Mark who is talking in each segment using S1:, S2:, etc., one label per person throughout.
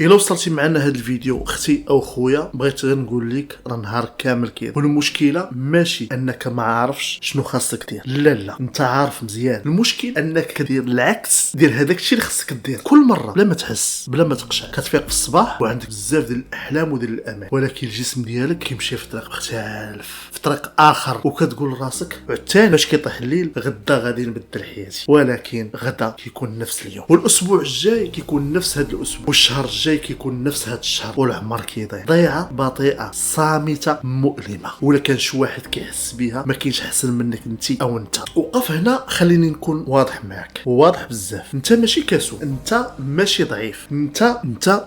S1: الا وصلتي معنا هذا الفيديو اختي او خويا، بغيت غير نقول لك راه نهار كامل كيض، والمشكله ماشي انك ما عارفش شنو خاصك دير، لا انت عارف مزيان. المشكل انك كدير العكس ديال هذاك الشيء اللي خاصك دير كل مره بلا ما تحس بلا ما تقشع. كتفيق في الصباح وعندك بزاف ديال الاحلام وديال الامال، ولكن الجسم ديالك كيمشي في طريق مختلف، في طريق اخر، وكتقول لراسك عتال باش كيطيح الليل غدا غادي نبدل حياتي، ولكن غدا كيكون نفس اليوم، والاسبوع الجاي كيكون نفس هذا الاسبوع، والشهر الجاي كيكون نفس هذا الشهر، والعمر كيضيع ضيعه بطيئه صامته مؤلمه. ولا كان شي واحد كيحس بها ما كاينش احسن منك انت او انت. وقف هنا خليني نكون واضح معك، واضح بزاف. انت ماشي كسول، انت ماشي ضعيف، انت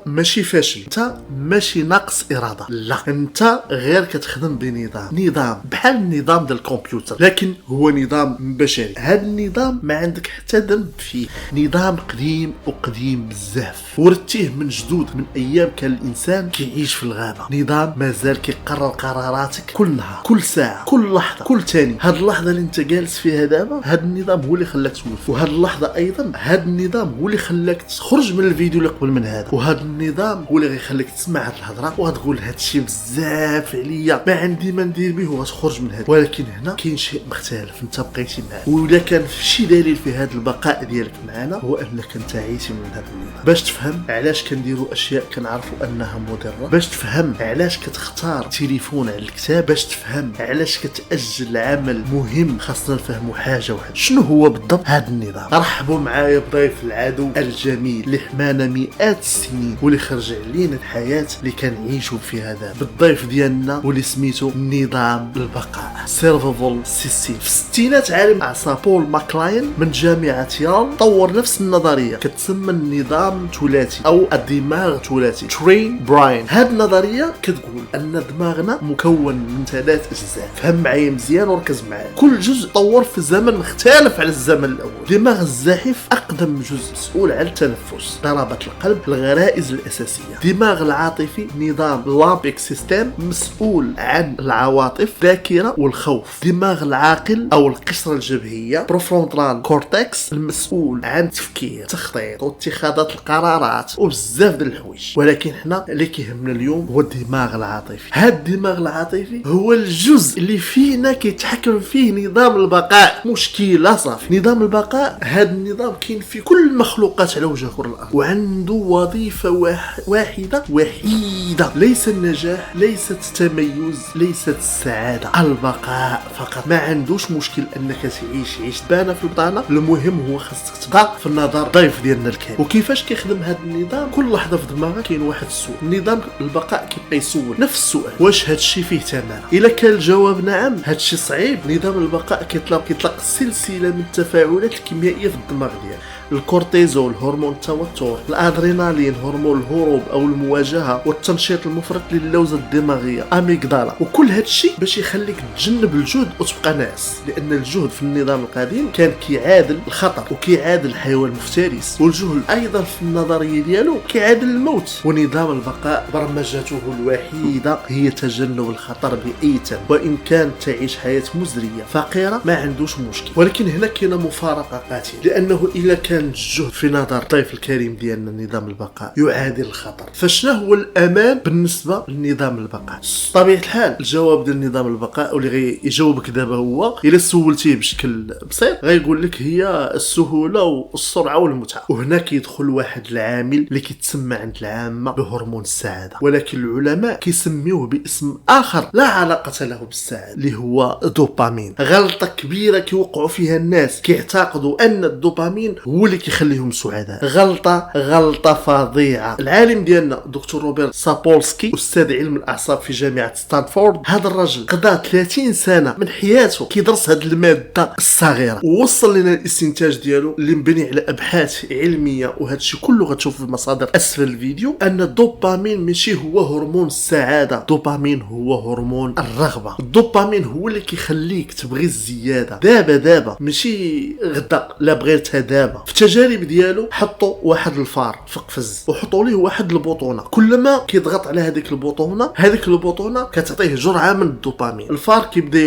S1: ماشي فاشل، انت ماشي ناقص اراده، لا انت غير كتخدم بنظام بحال النظام ديال الكمبيوتر، لكن هو نظام بشري. هذا النظام ما عندك حتى ذنب فيه، نظام قديم بزاف، ورثيه من جدود، من ايام كان الانسان كيعيش في الغابه. نظام مازال كيقرر قراراتك كل نهار، كل ساعه، كل لحظه، كل ثانيه. هاد اللحظه اللي انت جالس فيها دابا، هاد النظام هو اللي خلاك تولف، وهاد اللحظه ايضا هاد النظام هو اللي خلاك تخرج من الفيديو اللي قبل من هذا، وهاد النظام هو اللي غيخليك تسمع هاد الهضره وغتقول هاد الشيء بزاف عليا ما عندي ما ندير به، وغتخرج من هذا. ولكن هنا كاين شيء مختلف، انت بقيتي معاه، ولا كان شي دليل في هذا البقاء ديالك معنا هو انك انت عايش من هذا النظام. باش تفهم علاش كنديروا اشياء كنعرفوا انها مضره، باش تفهم علاش كتختار تليفون على الكتاب، باش تفهم علاش كتاجل عمل مهم. خاصنا نفهموا حاجه واحده، شنو هو بالضبط هذا النظام. رحبوا معايا بضيف العدو الجميل اللي حمانا مئات السنين، واللي خرج علينا الحياه اللي كنعيشوا فيها دابا. بالضيف ديالنا واللي سميتو نظام البقاء، سيرفايفل سيستم. في الستينات عالم اعصاب بول ماكلاين من جامعه يال طور نفس النظريه كتسمى النظام الثلاثي او الدماغ الثلاثي، ترين براين. هذه النظريه كتقول ان دماغنا مكون من 3 اجزاء. فهم معايا مزيان وركز معايا. كل جزء طور في زمن مختلف على الزمن الاول. دماغ الزاحف اقدم جزء، مسؤول عن التنفس، ضربات القلب، الغرائز الاساسيه. دماغ العاطفي نظام لامبيك سيستم، مسؤول عن العواطف، الذاكره والخوف. دماغ العاقل او القشره الجبهيه بروفرونتال كورتكس، المسؤول عن التفكير، التخطيط واتخاذات القرارات وبزاف ديال الحوايج. ولكن حنا اللي كيهمنا اليوم هو الدماغ العاطفي. هذا الدماغ العاطفي هو الجزء اللي فينا كيتحكم فيه نظام البقاء. مشكله صافي. نظام البقاء هذا النظام كاين في كل المخلوقات على وجه كره الارض، وعنده وظيفه واحده وحيده، ليس النجاح، ليست التميز، ليست السعاده، البقاء فقط. ما عندوش مشكل انك تعيش بانا في البطانه، المهم هو خاصك تبقى في النظر ضيف ديالنا الكريم. وكيفاش كيخدم هذا النظام؟ كل لحظه في دماغك كاين واحد السؤال. نظام البقاء كيبقى يسول نفس السؤال، واش هذا الشيء فيه ثمره؟ الا كان الجواب نعم هذا الشيء صعيب، نظام البقاء كيطلق سلسله من التفاعلات الكيميائيه في الدماغ ديالك. الكورتيزول هرمون التوتر، الادرينالين هرمون الهروب او المواجهه، والتنشيط المفرط للوزه الدماغيه اميغدالا. وكل هذا الشيء باش يخليك تجنب الجهد وتبقى ناعس، لان الجهد في النظام القديم كان كيعادل الخطر وكيعادل الحيوان المفترس، والجهد ايضا في النظريه ديالو كيعادل الموت. ونظام البقاء برمجته الوحيده هي تجنب الخطر باي ثمن، وان كان تعيش حياه مزريه فقيره ما عندوش مشكل. ولكن هنا كاينه مفارقه قاتله، لانه الا كان الجهد في نظر الضيف الكريم ديالنا نظام البقاء يعادل الخطر، فشنو هو الامان بالنسبه لنظام البقاء؟ طبيعه الحال الجواب ديال نظام البقاء واللي غيجاوبك دابا هو الا سولتيه بشكل بسيط غيقول لك هي السهوله والسرعه والمتعه. وهنا كيدخل واحد العامل اللي كيتسمى عند العامه بهرمون السعاده، ولكن العلماء كيسميوه باسم اخر لا علاقه له بالسعاده اللي هو الدوبامين. غلطه كبيره كيوقعوا فيها الناس، كيعتقدوا ان الدوبامين هو اللي كيخليهم سعداء. غلطه فظيعه. العالم ديالنا دكتور روبرت سابولسكي، استاذ علم الاعصاب في جامعه ستانفورد، هذا الرجل قضى 30 سنه من حياته كيدرس هذه الماده الصغيره، ووصل لنا الاستنتاج ديالو اللي مبني على ابحاث علميه، وهذا الشيء كله غتشوف في المصادر اسفل الفيديو، ان الدوبامين ماشي هو هرمون السعاده، الدوبامين هو هرمون الرغبه. الدوبامين هو اللي كيخليك تبغي الزياده دابا، ماشي غدا، لا بغيتها دابا. في التجارب ديالو حطوا واحد الفار في قفز وحطوا ليه واحد البوطونه، كلما كيضغط على هذيك البوطونه كتعطيه جرعه من الدوبامين. الفار كيبدا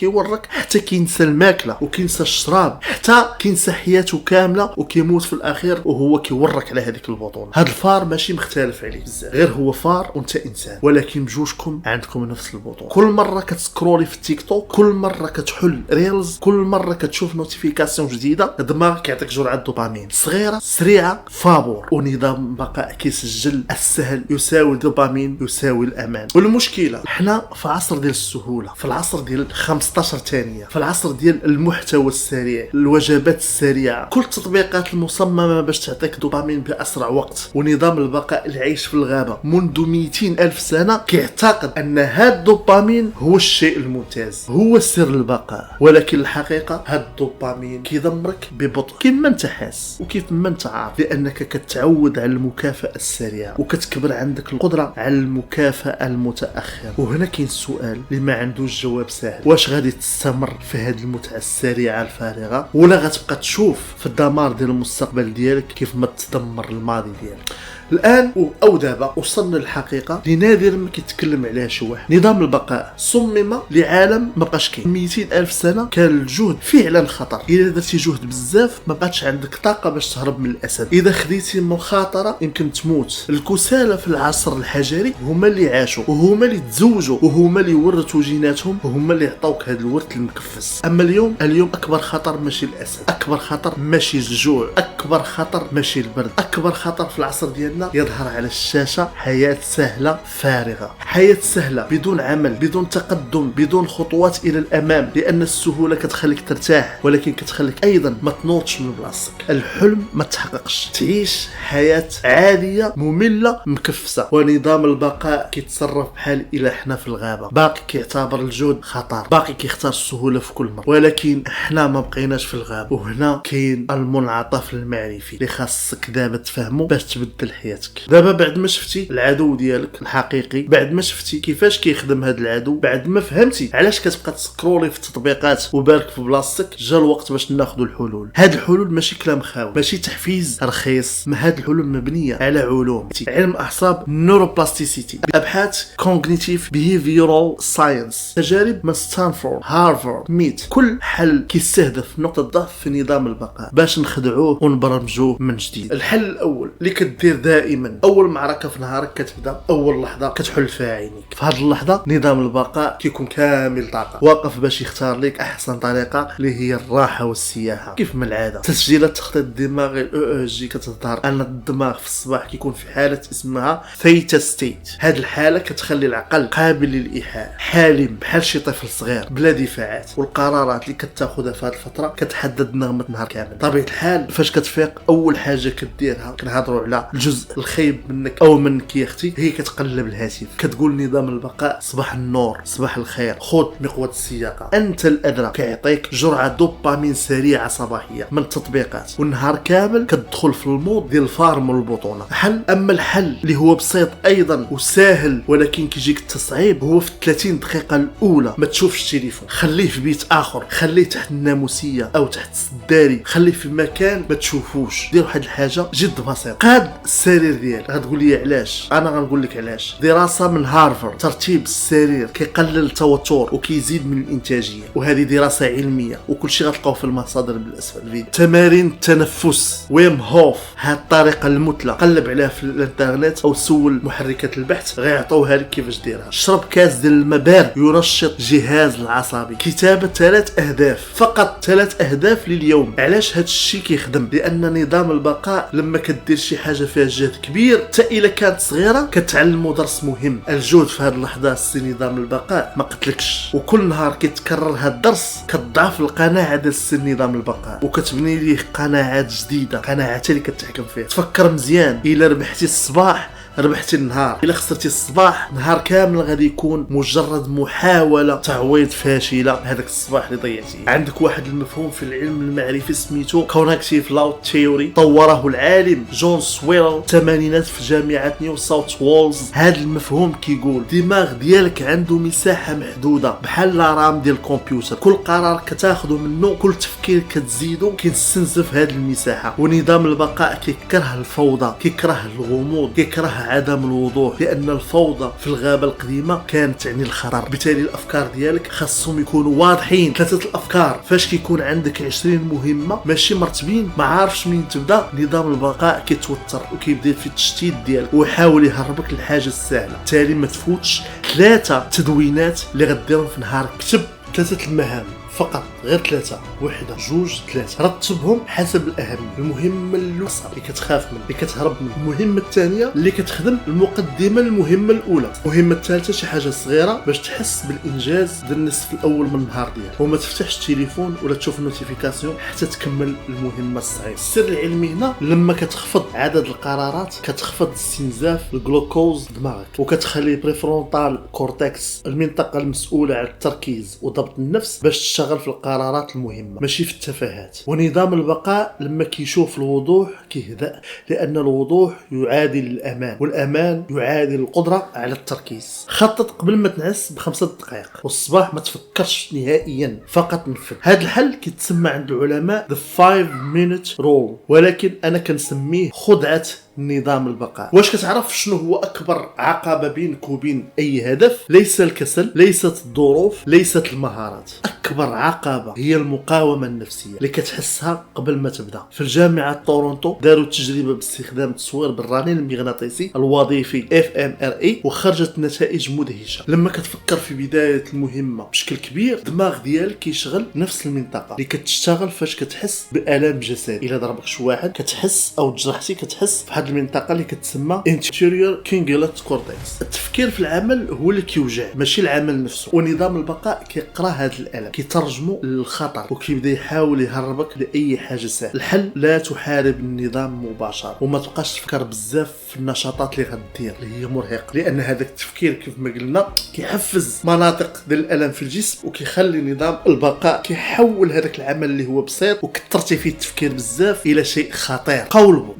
S1: يورك حتى كينسى الماكله وكينسى الشراب حتى كينسى حياته كامله وكيموت في الاخير وهو كيورك على هذيك البوطونه. هذا الفار ماشي مختلف عليك بزاف، غير هو فار وانت انسان، ولكن بجوجكم عندكم نفس البوطونه. كل مره كتسكرولي في التيك توك، كل مره كتحل ريلز، كل مره كتشوف نوتيفيكاسيون جديده، الدماغ كيعطيك جرعه دوبامين صغيره سريعه فابور، ونظام بقاء كيسجل السهل يساوي الدوبامين يساوي الامان. والمشكله حنا في عصر ديال السهوله، في العصر ديال 15 ثانيه، في العصر ديال المحتوى السريع، الوجبات السريعه، كل التطبيقات المصممه باش تعطيك دوبامين باسرع وقت. ونظام البقاء العيش في الغابه منذ 200,000 سنه كيعتقد ان هذا الدوبامين هو الشيء الممتاز، هو سر البقاء، ولكن الحقيقه هذا الدوبامين كيدمرك ببطء كما انت حاس وكيف ما انت عارف، لانك كتعود على المكافاه السريعه وكتكبر عندك القدره على المكافاه المتاخره. وهنا كاين السؤال اللي ما عندوش جواب سهل، واش غادي تستمر في هذه المتعه السريعه الفارغه، ولا غتبقى تشوف في الدمار ديال المستقبل ديالك كيف ما تدمر الماضي ديالك؟ الان او دابا وصلنا للحقيقه اللي نادرا ما كيتكلم عليها شي واحد. نظام البقاء صمم لعالم ما بقاش كاين. 200,000 سنه كان الجهد فعلا خطر، الا درتي جهد بزاف ما بقاتش عندك طاقه باش تهرب من الاسد، اذا خديتي مخاطره يمكن تموت. الكسالى في العصر الحجري هما اللي عاشوا وهما اللي تزوجوا وهما اللي ورثوا جيناتهم وهما اللي عطاوك هذا الورث المكفس. اما اليوم اكبر خطر ماشي الاسد، اكبر خطر ماشي الجوع، اكبر خطر ماشي البرد، اكبر خطر في العصر ديالنا يظهر على الشاشة حياة سهلة فارغة، حياة سهلة بدون عمل، بدون تقدم، بدون خطوات إلى الأمام، لأن السهولة كتخليك ترتاح ولكن كتخليك أيضا ما تنوضش من بلاصتك، الحلم ما تحققش، تعيش حياة عادية مملة مكفسة. ونظام البقاء كيتصرف بحال إلا حنا في الغابة، باقي كيعتبر الجهد خطر، باقي كيختار السهولة في كل مرة، ولكن حنا ما بقيناش في الغابة. وهنا كاين المنعطف المعرفي اللي خاصك دابا تفهمه باش تبدل حياتك. دابا بعد ما شفتي العدو ديالك الحقيقي، بعد ما شفتي كيفاش كيخدم هذا العدو، بعد ما فهمتي علاش كتبقى تسكرولي في التطبيقات وبارك في بلاصتك، جا الوقت باش ناخذوا الحلول. هاد الحلول ماشي كلام خاوي، ماشي تحفيز رخيص، ما هاد الحلول مبنيه على علوم، علم اعصاب، نيوروبلاستيسيتي، ابحاث كوغنيتيف بيهيفيورال ساينس، تجارب من ستانفورد، هارفارد، ميت. كل حل كيستهدف نقطه ضعف في نظام البقاء باش نخدعوه ونبرمجوه من جديد. الحل الاول اللي كدير دائما اول معركه في نهارك كتبدا اول لحظه كتحل فيها عينيك، في هذه اللحظه نظام البقاء كيكون كامل طاقه، واقف باش يختار لك احسن طريقه اللي هي الراحه والسياحه. كيف ما العاده تسجيلات تخطيط الدماغ الEEG كتظهر ان الدماغ في الصباح كيكون في حاله اسمها ثيتا ستيت. هذه الحاله كتخلي العقل قابل للايحاء، حالم بحال شي طفل صغير بلا دفاعات، والقرارات اللي كتاخذها في هذه الفتره كتحدد نغمه نهار كامل. طبيعه الحال فاش كتفيق اول حاجه كديرها، كنهضروا على الجزء الخايب منك او منك يا اختي، هي كتقلب الهاتف، كتقول نظام البقاء صباح النور، صباح الخير، خذ مقود السياقه، انت الادرى، كيعطيك جرعه دوبامين سريعه صباحيه من التطبيقات، والنهار كامل كتدخل في المود ديال الفارم والبطونه. اما الحل اللي هو بسيط ايضا وسهل ولكن كيجيك التصعيب، هو في 30 دقيقه الاولى ما تشوفش التليفون، خليه في بيت اخر، خليه تحت الناموسيه او تحت السداري، خليه في مكان ما تشوفوش. دير واحد الحاجه جد بسيط، قاد السرير ديالك. غتقول لي علاش؟ انا غنقول لك علاش. دراسه من هارفارد، ترتيب السرير كيقلل التوتر وكيزيد من الانتاجيه، وهذه دراسه علميه وكل شيء غتلقاو في المصادر بالاسفل الفيديو. تمارين التنفس ويم هوف، هاد الطريقه المثلى قلب عليها في الانترنت او سول محركات البحث غيعطوها لك كيفاش ديرها. شرب كاس ديال الماء بارد ينشط الجهاز العصبي. كتابه 3 اهداف، فقط 3 اهداف لليوم. علاش هاد الشيء كيخدم؟ لان نظام البقاء لما كدير شي حاجه فيها جهد كبير حتى الا كانت صغيره كتعلموا درس مهم. الجهد في هذه اللحظه سي نظام البقاء ما قتلكش، وكل نهار كيتكرر هذا الدرس كتضعف القناعه ديال نظام البقاء وكتبني ليه قناعات جديده، قناعات اللي كتحكم فيها. تفكر مزيان، الا ربحتي الصباح ربحتي النهار. الا خسرتي الصباح نهار كامل غادي يكون مجرد محاولة تعويض فاشلة هذاك الصباح اللي ضيعتيه. عندك واحد المفهوم في العلم المعرفي سميتو كونكتيف لاود ثيوري، طوره العالم جون سويرل الثمانينات في جامعة نيو ساوث وولز. هذا المفهوم كيقول الدماغ ديالك عنده مساحة محدودة بحال رام ديال الكمبيوتر، كل قرار كتاخذه منه، كل تفكير كتزيدو كيستنزف هذه المساحة. ونظام البقاء كيكره الفوضى، كيكره الغموض، كيكره عدم الوضوح، لأن الفوضى في الغابة القديمة كانت تعني الخطر. بالتالي الأفكار ديالك خاصهم يكونوا واضحين. 3 الأفكار فاش كيكون عندك 20 مهمة ماشي مرتبين ما عارفش منين تبدا، نظام البقاء كيتوتر وكيبدا في التشتيت ديالك ويحاول يهربك للحاجة السهلة. بالتالي ما تفوتش 3 تدوينات اللي غديرهم في نهارك. كتب 3 المهام فقط، غير 3، 1 2 3، رتبهم حسب الاهميه. المهمه الاولى اللي كتخاف منها، اللي كتهرب منها. المهمه الثانيه اللي كتخدم المقدمه المهمه الاولى. المهمه الثالثه شي حاجه صغيره باش تحس بالانجاز ديال النصف الاول من النهار ديالك، وما تفتحش التليفون ولا تشوف النوتيفيكاسيون حتى تكمل المهمه الصعيبه. السر العلمي هنا لما كتخفض عدد القرارات كتخفض استنزاف الجلوكوز دماغك، وكتخلي بريفرونتال كورتكس المنطقه المسؤوله عن التركيز وضبط النفس باش تشتغل في القرارات المهمة ماشي في التفاهات. ونظام البقاء لما كيشوف الوضوح كيهدأ، لأن الوضوح يعادل الأمان، والأمان يعادل القدرة على التركيز. خطط قبل ما تنعس ب5 دقائق، والصباح ما تفكرش نهائيا، فقط نفذ. هذا الحل كيتسمى عند العلماء The 5 minute rule، ولكن أنا كنسميه خدعة نظام البقاء. واش كتعرف شنو هو أكبر عقبة بينك وبين أي هدف؟ ليس الكسل، ليست الظروف، ليست المهارات. أكبر عقبة هي المقاومة النفسية اللي كتحسها قبل ما تبدا. في الجامعة تورونتو داروا تجربة باستخدام التصوير بالرنين المغناطيسي الوظيفي fMRI وخرجت نتائج مدهشة. لما كتفكر في بداية المهمة بشكل كبير الدماغ ديالك كيشغل نفس المنطقة اللي كتشتغل فاش كتحس بآلام جسدي. إلا ضربك شي واحد كتحس أو تجرحتي كتحس في هذه المنطقة اللي كتسمى anterior cingulate cortex. التفكير في العمل هو اللي كيوجع ماشي العمل نفسه، ونظام البقاء كيقرا هذا الألم كيترجمه للخطر وكيبدا يحاول يهربك لأي حاجة سهلة. الحل لا تحارب النظام مباشرة، وما تبقاش تفكر بزاف في النشاطات اللي غدير اللي هي مرهقة، لأن هذاك التفكير كيف ما قلنا كيحفز مناطق ديال الألم في الجسم وكيخلي نظام البقاء كيحول هذاك العمل اللي هو بسيط وكثرتي فيه التفكير بزاف إلى شيء خطير.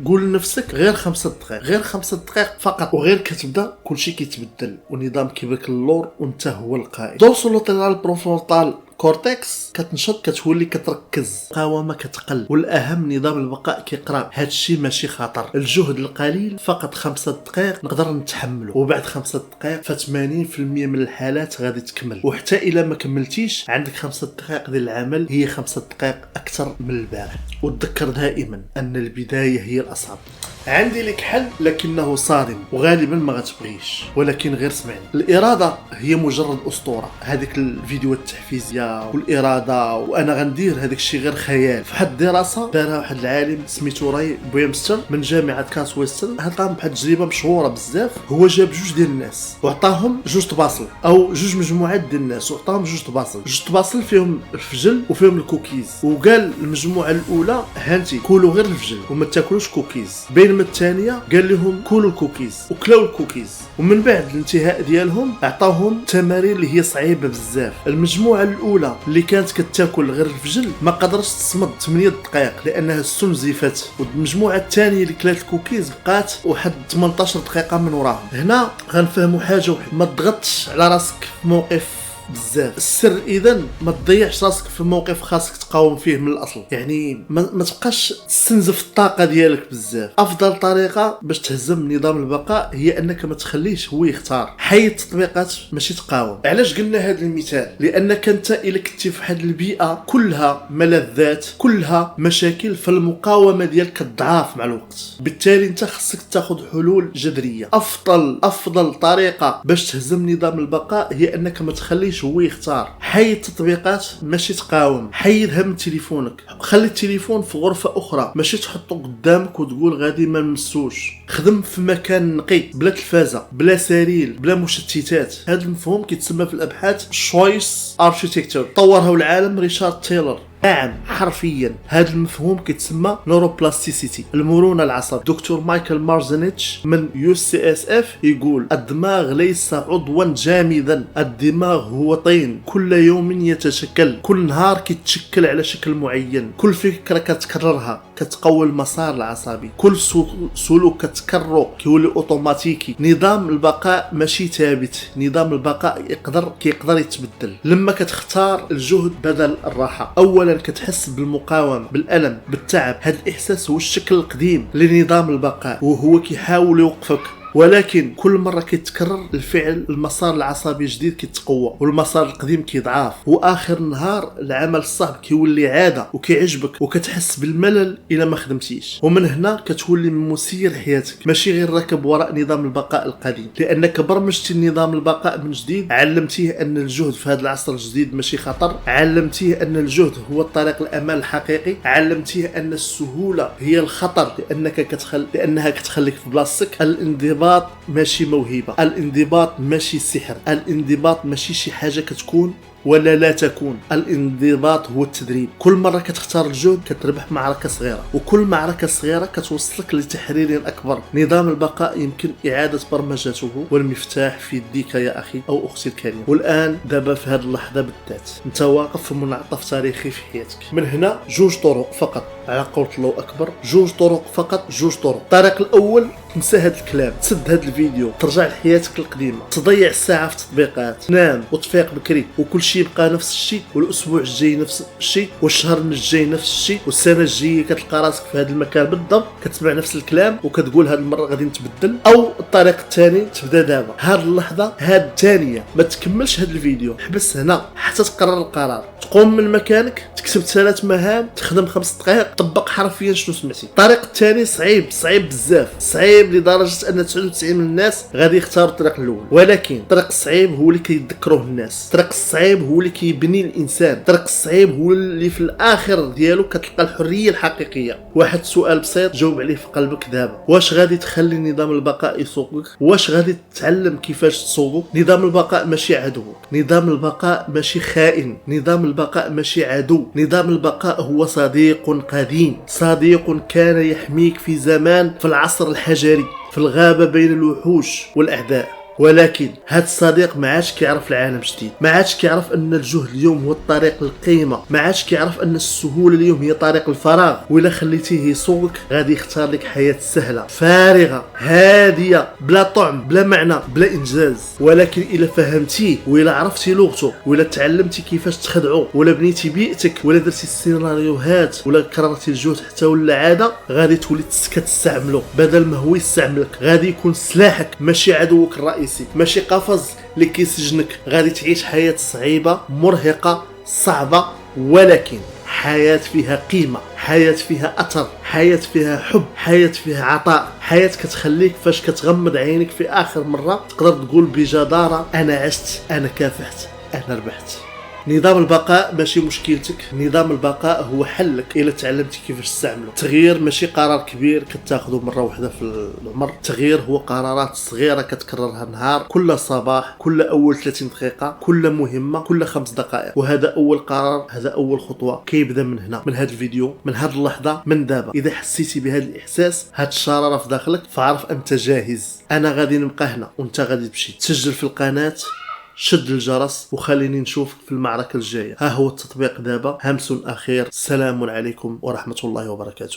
S1: قول لنفسك غير 5 دقائق، غير 5 دقائق فقط، وغير كتبدا كلشي كيتبدل ونظام كيبرك اللور وانت هو القائد. دورسو لاترال بروفونتال كورتكس كتنشط كتولي كتركز، مقاومه كتقل، والاهم نظام البقاء كيقرا هادشي ماشي خطر، الجهد القليل فقط 5 دقائق نقدر نتحمله، وبعد 5 دقائق ف 80% من الحالات غادي تكمل، وحتى الا ما كملتيش عندك 5 دقائق ديال العمل هي 5 دقائق اكثر من البارح. وتذكر دائما ان البدايه هي الاصعب. عندي لك حل لكنه صادم وغالبا ما غتبغيش، ولكن غير سمعني. الإرادة هي مجرد أسطورة، هذيك الفيديوهات التحفيزية والإرادة وأنا غندير هذاك الشيء غير خيال. في واحد الدراسة دارها واحد العالم سميتو راي بريمستر من جامعة كاس ويسترن، قام بواحد التجربة مشهورة بزاف. هو جاب 2 ديال الناس وعطاهم 2 طباصل أو 2 مجموعات ديال الناس وعطاهم 2 طباصل، 2 طباصل فيهم الفجل وفيهم الكوكيز، وقال المجموعة الأولى هانتي كولوا غير الفجل وما تاكلوش كوكيز، بينما الثانيه قال لهم كلوا الكوكيز وكلاو الكوكيز. ومن بعد الانتهاء ديالهم اعطاهم تمارين اللي هي صعيبه بزاف. المجموعه الاولى اللي كانت كتاكل غير الفجل ما قدرتش تصمد 8 دقائق لانها استنزفت، والمجموعه الثانيه اللي كلات الكوكيز بقات واحد 18 دقيقه من وراهم. هنا غنفهموا حاجه وحده، ما تضغطش على راسك في موقف بزاف. السر اذا ما تضيعش راسك في موقف خاصك تقاوم فيه من الاصل، يعني ما تبقاش تستنزف الطاقه ديالك بزاف. افضل طريقه باش تهزم نظام البقاء هي انك ما تخليش هو يختار، حيد التطبيقات ماشي تقاوم. علاش قلنا هذا المثال؟ لانك انت الا كنتي في واحد البيئه كلها ملذات كلها مشاكل فالمقاومه ديالك كتضعف مع الوقت، بالتالي انت خصك تاخذ حلول جذريه. افضل طريقه باش تهزم نظام البقاء هي انك ما تخليش هو يختار، حيد التطبيقات ماشي تقاوم، حيدها من تليفونك، خلي التليفون في غرفه اخرى ماشي تحطه قدامك وتقول غادي ما نمسوش. خدم في مكان نقي بلا تلفازه بلا سرير بلا مشتتات. هذا المفهوم كيتسمى في الابحاث choice architecture، طورها العالم ريشارد تايلور. نعم حرفيا هذا المفهوم كيتسمى نوروبلاستيسيتي، المرونه العصبيه. دكتور مايكل مارزنيتش من UCSF يقول الدماغ ليس عضوا جامدا، الدماغ هو طين كل يوم يتشكل، كل نهار كيتشكل على شكل معين، كل فكره كتكررها كتقوي المسار العصبي، كل سلوك كتكرره كيولي اوتوماتيكي. نظام البقاء ماشي ثابت، نظام البقاء كيقدر يتبدل. لما كتختار الجهد بدل الراحه، اولا كتحس بالمقاومه، بالالم، بالتعب. هذا الاحساس هو الشكل القديم لنظام البقاء وهو كيحاول يوقفك، ولكن كل مره كيتكرر الفعل المسار العصبي الجديد كيتقوى والمسار القديم كيضعف، واخر النهار العمل الصعب كيولي عاده وكيعجبك وكتحس بالملل الا ما خدمتيش. ومن هنا كتولي من مسير حياتك، ماشي غير راكب وراء نظام البقاء القديم، لانك برمجتي نظام البقاء من جديد. علمتيه ان الجهد في هذا العصر الجديد ماشي خطر، علمتيه ان الجهد هو الطريق الامل الحقيقي، علمتيه ان السهوله هي الخطر لانها كتخليك في بلاصتك. الانضباط ماشي موهبه، الانضباط ماشي سحر، الانضباط ماشي شي حاجه كتكون ولا لا تكون. الانضباط هو التدريب. كل مره كتختار الجهد كتربح معركه صغيره، وكل معركه صغيره كتوصلك لتحرير اكبر. نظام البقاء يمكن اعاده برمجته، والمفتاح في يديك يا اخي او اختي الكريمه. والان دابا في هذه اللحظه بالذات انت واقف في منعطف تاريخي في حياتك. من هنا جوج طرق فقط، على قول الله اكبر، جوج طرق فقط، جوج طرق. الطريق الاول تنسى هذا الكلام، تسد هذا الفيديو، ترجع لحياتك القديمه، تضيع الساعه في التطبيقات، تنام وتفيق بكري وكل شيء يبقى نفس الشيء، والاسبوع الجاي نفس الشيء، والشهر الجاي نفس الشيء، والسنه الجايه كتلقى راسك في هذا المكان بالضبط كتسمع نفس الكلام وكتقول هذه المره غادي نتبدل. او الطريق الثاني تبدا دابا، هذه اللحظه، هذه الثانيه، ما تكملش هذا الفيديو، حبس هنا حتى تقرر القرار، تقوم من مكانك، تكتب 3 مهام، تخدم 5 دقائق، طبق حرفيا شنو سمعتي. الطريق الثاني صعيب بزاف، صعيب لدرجه ان 99 من الناس غادي يختاروا الطريق الاول، ولكن الطريق الصعيب هو اللي كيذكروه الناس، الطريق الصعيب هو اللي كيبني الانسان، الطريق الصعيب هو اللي في الاخر ديالو كتلقى الحريه الحقيقيه. واحد السؤال بسيط جاوب عليه في قلبك دابا، واش غادي تخلي نظام البقاء يسوقك؟ واش غادي تتعلم كيفاش تسوقه؟ نظام البقاء ماشي عدوك، نظام البقاء ماشي خائن، نظام البقاء ماشي عدو، نظام البقاء هو صديق قديم، صديق كان يحميك في زمان، في العصر الحجري، في الغابة بين الوحوش والأعداء. ولكن هاد الصديق ما عادش كيعرف العالم جديد، ما عادش كيعرف ان الجهد اليوم هو الطريق للقيمه، ما عادش كيعرف ان السهوله اليوم هي طريق الفراغ، وإلا خليتيه يسوقك غادي يختار لك حياه سهله فارغه هاديه بلا طعم بلا معنى بلا انجاز. ولكن الا فهمتيه، وإلا عرفتي لغته، وإلا تعلمتي كيفاش تخدعه، ولا بنيتي بيئتك، ولا درتي السيناريوهات، ولا كررتي الجهد حتى ولا عاده، غادي تولي كتستعمله بدل ما هو يستعملك. غادي يكون سلاحك ماشي عدوك الرئيسي، ماشي قفز اللي كيسجنك. غادي تعيش حياة صعيبة مرهقة صعبة، ولكن حياة فيها قيمة، حياة فيها أثر، حياة فيها حب، حياة فيها عطاء، حياة كتخليك فاش كتغمض عينيك في آخر مرة تقدر تقول بجدارة أنا عشت، أنا كافحت، أنا ربحت. نظام البقاء ماشي مشكلتك، نظام البقاء هو حلك إلا تعلمتي كيفاش تستعمله. التغيير ماشي قرار كبير كتاخذه مرة واحدة في العمر، التغيير هو قرارات صغيرة كتكررها نهار، كل صباح، كل أول 30 دقيقة، كل مهمة، كل 5 دقائق. وهذا أول قرار، هذا أول خطوة كيبدا من هنا، من هذا الفيديو، من هذه اللحظة، من دابا. إذا حسيتي بهذا الإحساس، هذا الشرارة في داخلك، فعرف أنت جاهز. أنا غادي نبقى هنا وأنت غادي تمشي. تسجل في القناة، شد الجرس، وخليني نشوفك في المعركة الجاية. ها هو التطبيق دابا. همس أخير، السلام عليكم ورحمة الله وبركاته.